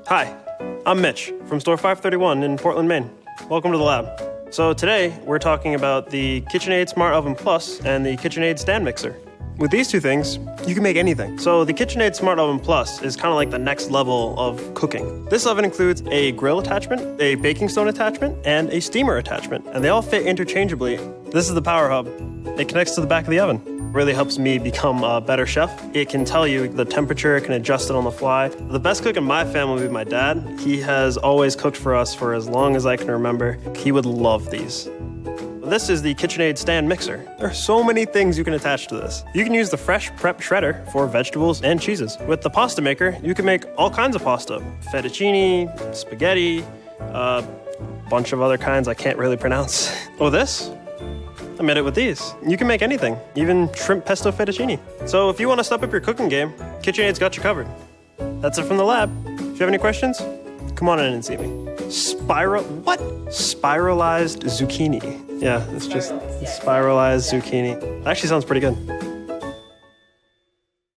Hi, I'm Mitch from Store 531 in Portland, Maine. Welcome to the lab. So today we're talking about the KitchenAid Smart Oven Plus and the KitchenAid Stand Mixer. With these two things, you can make anything. So the KitchenAid Smart Oven Plus is kind of like the next level of cooking. This oven includes a grill attachment, a baking stone attachment, and a steamer attachment, and they all fit interchangeably. This is the power hub. It connects to the back of the oven. Really helps me become a better chef. It can tell you the temperature, it can adjust it on the fly. The best cook in my family would be my dad. He has always cooked for us for as long as I can remember. He would love these. This is the KitchenAid Stand Mixer. There are so many things you can attach to this. You can use the fresh prep shredder for vegetables and cheeses. With the pasta maker, you can make all kinds of pasta. Fettuccine, spaghetti, a bunch of other kinds I can't really pronounce. Oh, this? I made it with these. You can make anything, even shrimp pesto fettuccine. So if you want to step up your cooking game, KitchenAid's got you covered. That's it from the lab. If you have any questions, come on in and see me. What? Spiralized zucchini. Yeah, it's just spiralized zucchini. Actually sounds pretty good.